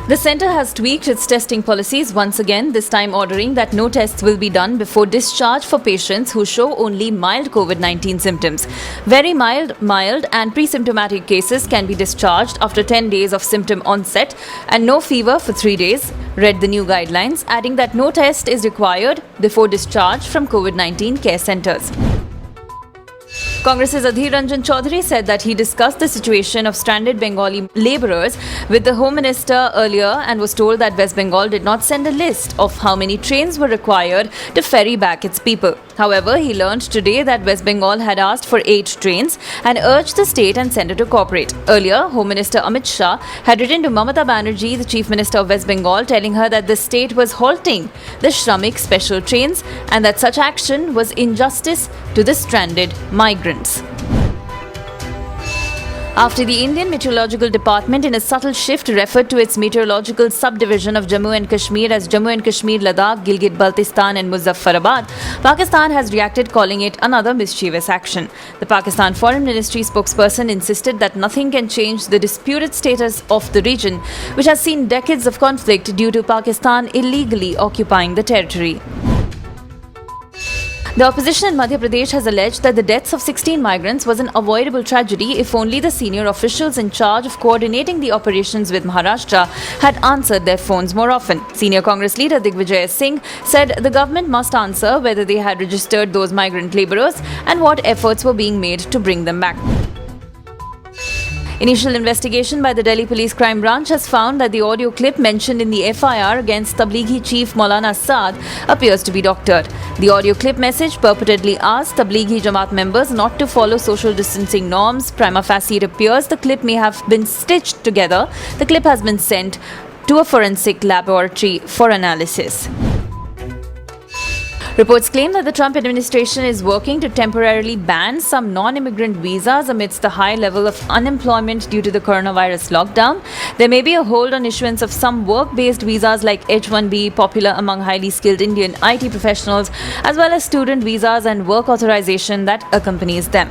The centre has tweaked its testing policies once again, this time ordering that no tests will be done before discharge for patients who show only mild COVID-19 symptoms. Very mild and pre-symptomatic cases can be discharged after 10 days of symptom onset and no fever for 3 days, read the new guidelines, adding that no test is required before discharge from COVID-19 care centres. Congress's Adhir Ranjan Chaudhary said that he discussed the situation of stranded Bengali labourers with the Home Minister earlier and was told that West Bengal did not send a list of how many trains were required to ferry back its people. However, he learned today that West Bengal had asked for 8 trains and urged the state and centre to cooperate. Earlier, Home Minister Amit Shah had written to Mamata Banerjee, the Chief Minister of West Bengal, telling her that the state was halting the Shramik special trains and that such action was injustice to the stranded migrants. After the Indian Meteorological Department, in a subtle shift, referred to its meteorological subdivision of Jammu and Kashmir as Jammu and Kashmir, Ladakh, Gilgit-Baltistan and Muzaffarabad, Pakistan has reacted, calling it another mischievous action. The Pakistan Foreign Ministry spokesperson insisted that nothing can change the disputed status of the region, which has seen decades of conflict due to Pakistan illegally occupying the territory. The opposition in Madhya Pradesh has alleged that the deaths of 16 migrants was an avoidable tragedy if only the senior officials in charge of coordinating the operations with Maharashtra had answered their phones more often. Senior Congress leader Digvijay Singh said the government must answer whether they had registered those migrant labourers and what efforts were being made to bring them back. Initial investigation by the Delhi Police Crime Branch has found that the audio clip mentioned in the FIR against Tablighi chief Maulana Saad appears to be doctored. The audio clip message purportedly asked Tablighi Jamaat members not to follow social distancing norms. Prima facie, it appears the clip may have been stitched together. The clip has been sent to a forensic laboratory for analysis. Reports claim that the Trump administration is working to temporarily ban some non-immigrant visas amidst the high level of unemployment due to the coronavirus lockdown. There may be a hold on issuance of some work-based visas like H-1B, popular among highly skilled Indian IT professionals, as well as student visas and work authorization that accompanies them.